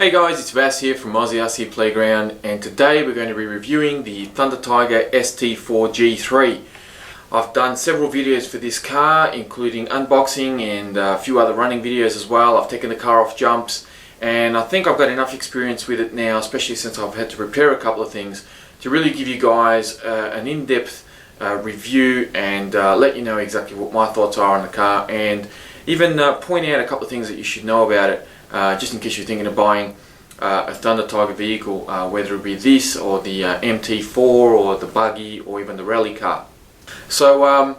Hey guys, it's Vass here from Aussie RC Playground, and today we're going to be reviewing the Thunder Tiger ST4 G3. I've done several videos for this car, including unboxing and a few other running videos as well. I've taken the car off jumps, and I think I've got enough experience with it now, especially since I've had to repair a couple of things, to really give you guys an in-depth review and let you know exactly what my thoughts are on the car, and even point out a couple of things that you should know about it. Just in case you're thinking of buying a Thunder Tiger vehicle, whether it be this or the MT4 or the buggy or even the rally car. So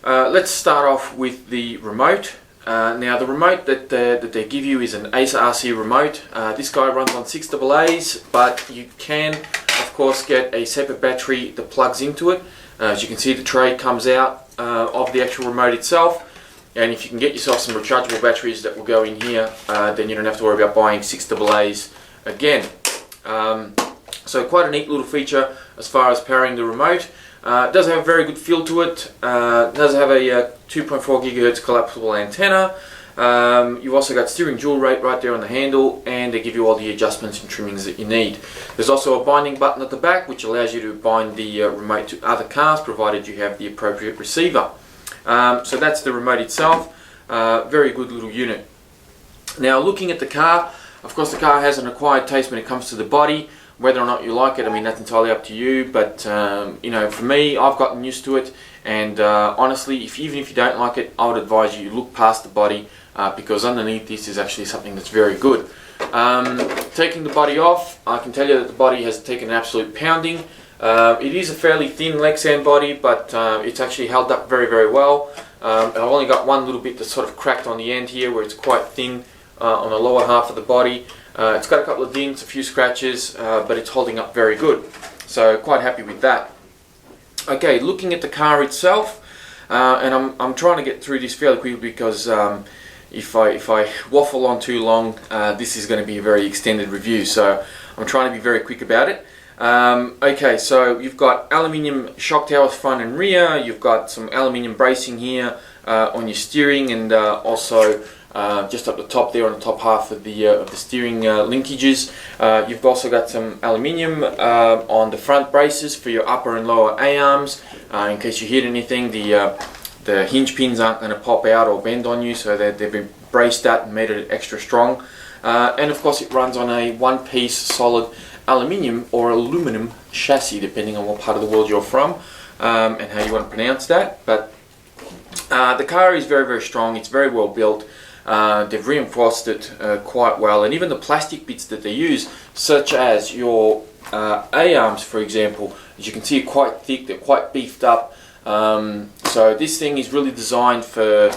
let's start off with the remote. Now the remote that they give you is an Ace RC remote. This guy runs on 6AA's, but you can of course get a separate battery that plugs into it. As you can see, the tray comes out of the actual remote itself. And if you can get yourself some rechargeable batteries that will go in here, then you don't have to worry about buying 6AA's again. So quite a neat little feature as far as powering the remote. It does have a very good feel to it. It does have a 2.4 GHz collapsible antenna. You've also got steering dual rate right there on the handle, and they give you all the adjustments and trimmings that you need. There's also a binding button at the back which allows you to bind the remote to other cars, provided you have the appropriate receiver. So that's the remote itself. Very good little unit. Now looking at the car, of course the car has an acquired taste when it comes to the body. Whether or not you like it, I mean, that's entirely up to you, but you know, for me, I've gotten used to it, and honestly, even if you don't like it, I would advise you look past the body, because underneath this is actually something that's very good. Taking the body off, I can tell you that the body has taken an absolute pounding. It is a fairly thin Lexan body, but it's actually held up very, very well. I've only got one little bit that's sort of cracked on the end here, where it's quite thin on the lower half of the body. It's got a couple of dings, a few scratches, but it's holding up very good. So quite happy with that. Okay, looking at the car itself, and I'm trying to get through this fairly quickly because if I waffle on too long, this is going to be a very extended review. So I'm trying to be very quick about it. Okay, so you've got aluminium shock towers front and rear. You've got some aluminium bracing here on your steering, and also just up the top there on the top half of the steering linkages. You've also got some aluminium on the front braces for your upper and lower A-arms. In case you hit anything, the hinge pins aren't going to pop out or bend on you, so they've been braced out and made it extra strong. And of course it runs on a one-piece solid aluminium or aluminum chassis, depending on what part of the world you're from and how you want to pronounce that. But the car is very, very strong. It's very well built. They've reinforced it quite well, and even the plastic bits that they use, such as your A-arms, for example, as you can see, are quite thick. They're quite beefed up. So this thing is really designed for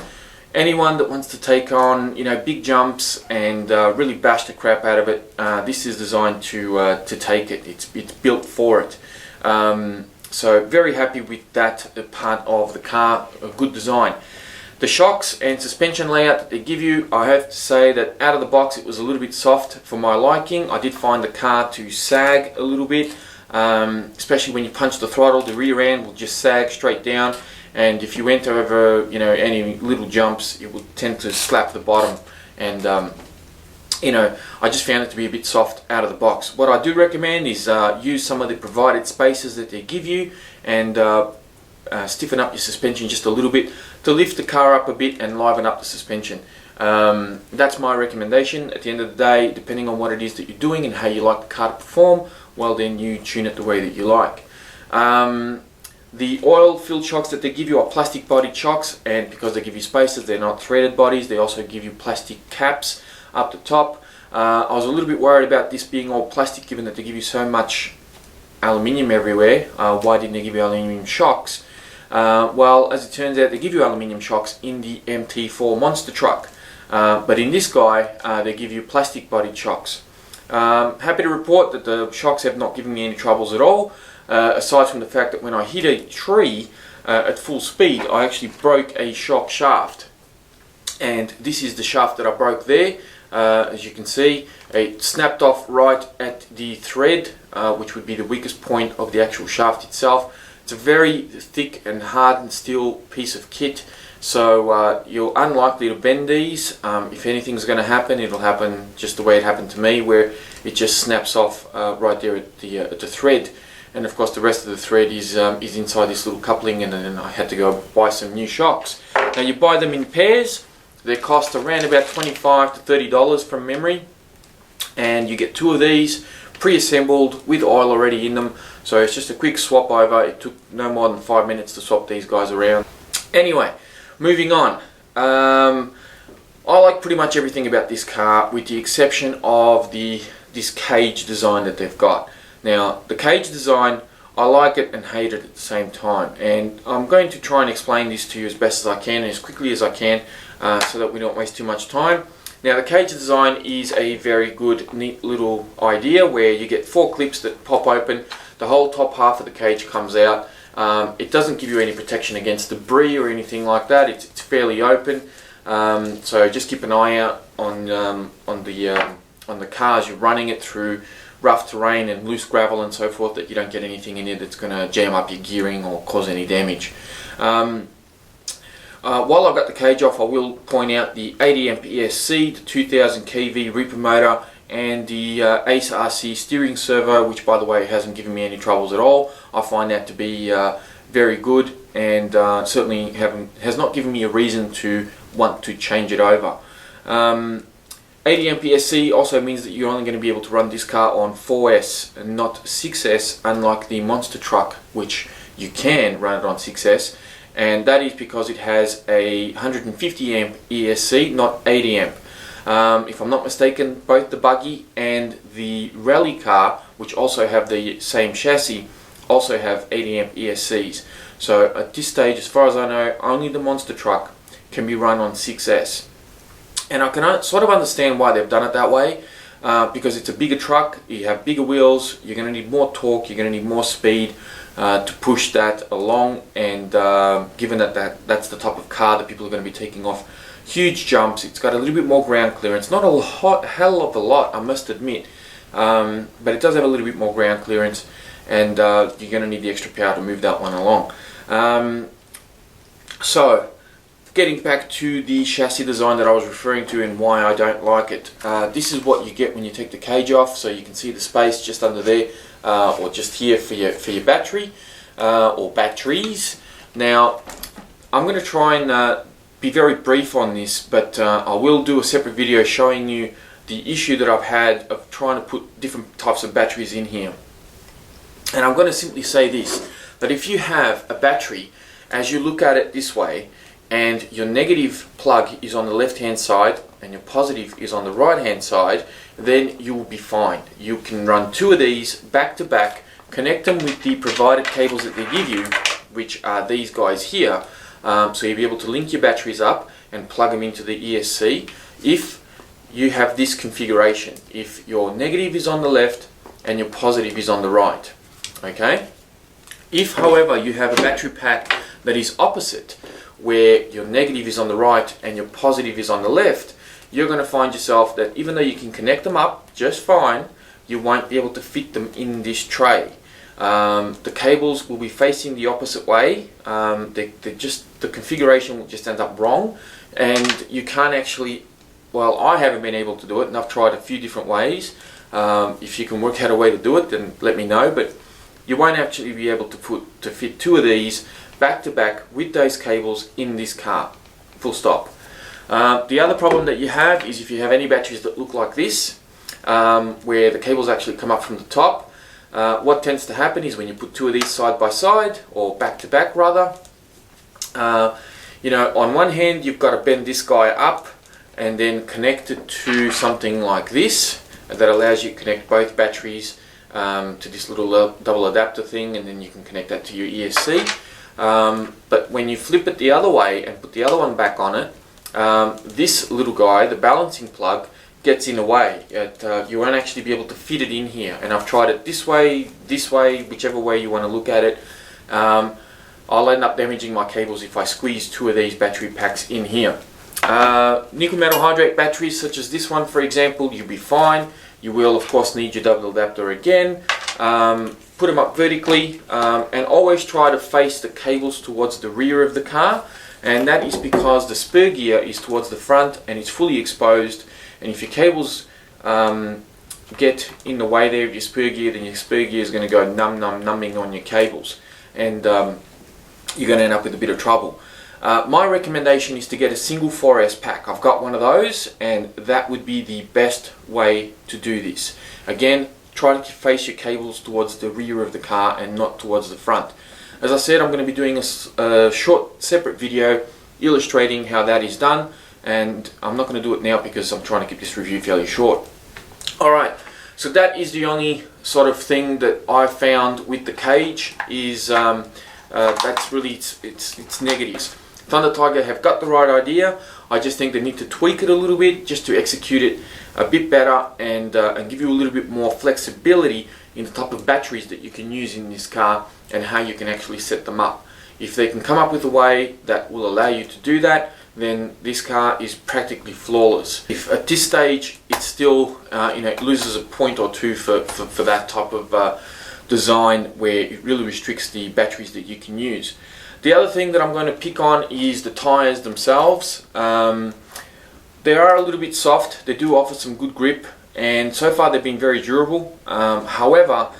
anyone that wants to take on, you know, big jumps and really bash the crap out of it. This is designed to take it. It's built for it. So very happy with that part of the car. A good design. The shocks and suspension layout that they give you, I have to say that out of the box it was a little bit soft for my liking. I did find the car to sag a little bit, especially when you punch the throttle. The rear end will just sag straight down, and if you went over, you know, any little jumps, it would tend to slap the bottom, and you know, I just found it to be a bit soft out of the box. What I do recommend is use some of the provided spacers that they give you, and stiffen up your suspension just a little bit to lift the car up a bit and liven up the suspension. That's my recommendation. At the end of the day, depending on what it is that you're doing and how you like the car to perform, well, then you tune it the way that you like. The oil-filled shocks that they give you are plastic bodied shocks, and because they give you spacers, they're not threaded bodies. They also give you plastic caps up the top. I was a little bit worried about this being all plastic, given that they give you so much aluminium everywhere. Why didn't they give you aluminium shocks? Well, as it turns out, they give you aluminium shocks in the MT4 monster truck, but in this guy they give you plastic bodied shocks. Happy to report that the shocks have not given me any troubles at all, aside from the fact that when I hit a tree at full speed, I actually broke a shock shaft, and this is the shaft that I broke there. As you can see, it snapped off right at the thread, which would be the weakest point of the actual shaft itself. It's a very thick and hardened steel piece of kit, So you're unlikely to bend these. If anything's going to happen, it'll happen just the way it happened to me, where it just snaps off right there at the thread. And of course the rest of the thread is inside this little coupling, and then I had to go buy some new shocks. Now you buy them in pairs. They cost around about $25 to $30 from memory, and you get 2 of these pre-assembled with oil already in them. So it's just a quick swap over. It took no more than 5 minutes to swap these guys around. Anyway, moving on. I like pretty much everything about this car, with the exception of this cage design that they've got. Now, the cage design, I like it and hate it at the same time, and I'm going to try and explain this to you as best as I can and as quickly as I can, so that we don't waste too much time. Now, the cage design is a very good, neat little idea where you get 4 clips that pop open. The whole top half of the cage comes out. It doesn't give you any protection against debris or anything like that. It's fairly open, so just keep an eye out on the car as you're running it through rough terrain and loose gravel and so forth, that you don't get anything in it that's going to jam up your gearing or cause any damage. While I've got the cage off, I will point out the 80 amp ESC, the 2000 kV Reaper motor, and the Ace RC steering servo, which by the way hasn't given me any troubles at all. I find that to be very good, and certainly has not given me a reason to want to change it over. 80 amp ESC also means that you're only going to be able to run this car on 4S and not 6S, unlike the monster truck, which you can run it on 6S, and that is because it has a 150 amp ESC, not 80 amp. If I'm not mistaken, both the buggy and the rally car, which also have the same chassis, also have 80 amp ESCs. So at this stage, as far as I know, only the monster truck can be run on 6S. And I can sort of understand why they've done it that way, because it's a bigger truck, you have bigger wheels, you're going to need more torque, you're going to need more speed to push that along, and given that that's the type of car that people are going to be taking off huge jumps, it's got a little bit more ground clearance, not a hell of a lot, I must admit, but it does have a little bit more ground clearance, and you're going to need the extra power to move that one along. So getting back to the chassis design that I was referring to and why I don't like it, this is what you get when you take the cage off. So you can see the space just under there, or just here for your battery or batteries. Now I'm going to try and be very brief on this, but I will do a separate video showing you the issue that I've had of trying to put different types of batteries in here. And I'm going to simply say this, that if you have a battery, as you look at it this way, and your negative plug is on the left hand side and your positive is on the right hand side, then you will be fine. You can run 2 of these back to back, connect them with the provided cables that they give you, which are these guys here, so you'll be able to link your batteries up and plug them into the ESC if you have this configuration, if your negative is on the left and your positive is on the right. Okay? If however you have a battery pack that is opposite, where your negative is on the right and your positive is on the left, you're going to find yourself that even though you can connect them up just fine, you won't be able to fit them in this tray. The cables will be facing the opposite way. The configuration will just end up wrong, and you can't actually, well, I haven't been able to do it, and I've tried a few different ways. If you can work out a way to do it, then let me know, but you won't actually be able to fit 2 of these back to back with those cables in this car, full stop. The other problem that you have is if you have any batteries that look like this, where the cables actually come up from the top, what tends to happen is when you put 2 of these side by side, or back to back rather, you know, on one hand you've got to bend this guy up and then connect it to something like this that allows you to connect both batteries to this little double adapter thing, and then you can connect that to your ESC. But when you flip it the other way and put the other one back on it, this little guy, the balancing plug, gets in the way. You won't actually be able to fit it in here, and I've tried it this way, whichever way you want to look at it. I'll end up damaging my cables if I squeeze 2 of these battery packs in here. Nickel metal hydrate batteries such as this one, for example, you'll be fine. You will of course need your double adapter again. Put them up vertically, and always try to face the cables towards the rear of the car. and that is because the spur gear is towards the front and it's fully exposed, and if your cables get in the way there of your spur gear, then your spur gear is going to go numbing on your cables, and you're going to end up with a bit of trouble. My recommendation is to get a single 4S pack. I've got one of those, and that would be the best way to do this. Again, try to face your cables towards the rear of the car and not towards the front. As I said, I'm going to be doing a short separate video illustrating how that is done, and I'm not going to do it now because I'm trying to keep this review fairly short. Alright, so that is the only sort of thing that I found with the cage, is that's really its negatives. Thunder Tiger have got the right idea. I just think they need to tweak it a little bit just to execute it a bit better, and give you a little bit more flexibility in the type of batteries that you can use in this car and how you can actually set them up. If they can come up with a way that will allow you to do that, then this car is practically flawless. If at this stage it still it loses a point or two for that type of design where it really restricts the batteries that you can use. The other thing that I'm going to pick on is the tyres themselves. They are a little bit soft. They do offer some good grip, and so far they've been very durable. However,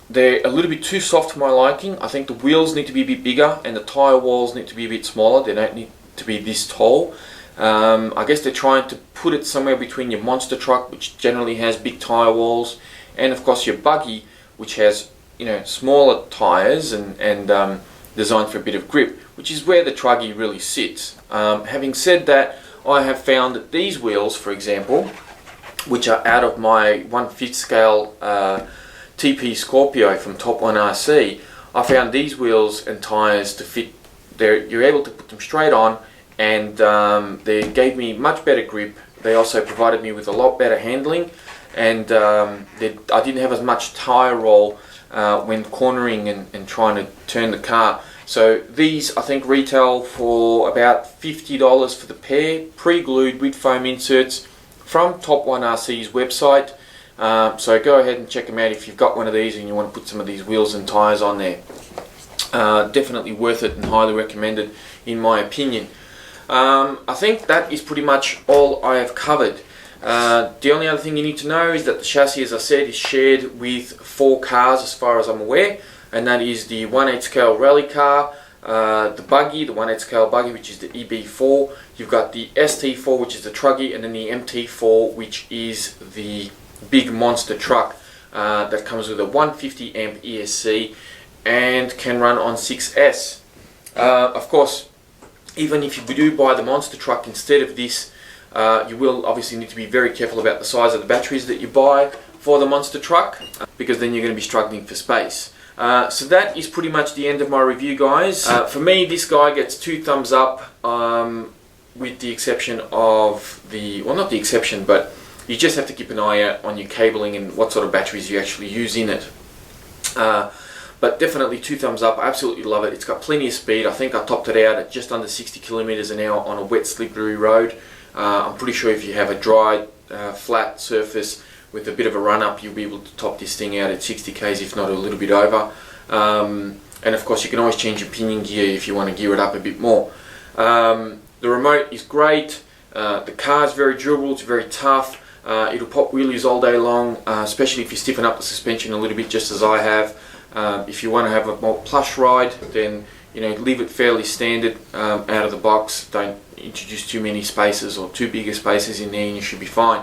they're a little bit too soft for my liking. I think the wheels need to be a bit bigger and the tyre walls need to be a bit smaller. They don't need to be this tall. I guess they're trying to put it somewhere between your monster truck, which generally has big tyre walls, and of course your buggy, which has smaller tyres and designed for a bit of grip, which is where the Truggy really sits. Having said that, I have found that these wheels, for example, which are out of my 1/5 scale TP Scorpio from Top 1 RC, I found these wheels and tyres to fit. You're able to put them straight on, and they gave me much better grip. They also provided me with a lot better handling, and I didn't have as much tyre roll when cornering and trying to turn the car. So these I think retail for about $50 for the pair, pre-glued with foam inserts from Top 1 RC's website. So go ahead and check them out if you've got one of these and you want to put some of these wheels and tyres on there. Definitely worth it and highly recommended in my opinion. I think that is pretty much all I have covered. The only other thing you need to know is that the chassis, as I said, is shared with 4 cars as far as I'm aware, and that is the 1/8 scale rally car, the buggy, the 1/8 scale buggy, which is the EB4. You've got the ST4, which is the Truggy, and then the MT4, which is the big monster truck that comes with a 150 amp ESC and can run on 6S. Of course, even if you do buy the monster truck instead of this, you will obviously need to be very careful about the size of the batteries that you buy for the monster truck, because then you're going to be struggling for space. So that is pretty much the end of my review, guys. For me, this guy gets 2 thumbs up, with the exception of not the exception, but you just have to keep an eye out on your cabling and what sort of batteries you actually use in it. But definitely 2 thumbs up. I absolutely love it. It's got plenty of speed. I think I topped it out at just under 60 kilometers an hour on a wet, slippery road. I'm pretty sure if you have a dry, flat surface with a bit of a run up, you'll be able to top this thing out at 60 k's, if not a little bit over. And of course, you can always change your pinion gear if you want to gear it up a bit more. The remote is great. The car is very durable. It's very tough. It'll pop wheelies all day long, especially if you stiffen up the suspension a little bit, just as I have. If you want to have a more plush ride, then leave it fairly standard out of the box. Don't introduce too many spaces or too big spaces in there, and you should be fine.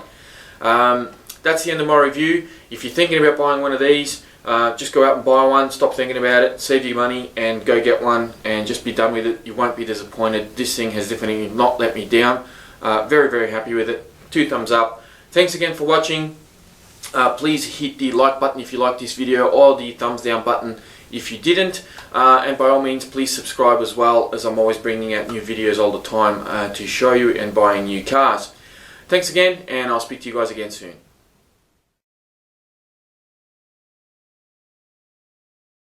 That's the end of my review. If you're thinking about buying one of these, just go out and buy one. Stop thinking about it, save your money and go get one, and just be done with it. You won't be disappointed. This thing has definitely not let me down. Very, very happy with it. 2 thumbs up. Thanks again for watching. Please hit the like button if you liked this video, or the thumbs down button if you didn't, and by all means please subscribe as well, as I'm always bringing out new videos all the time to show you and buying new cars. Thanks again, and I'll speak to you guys again soon.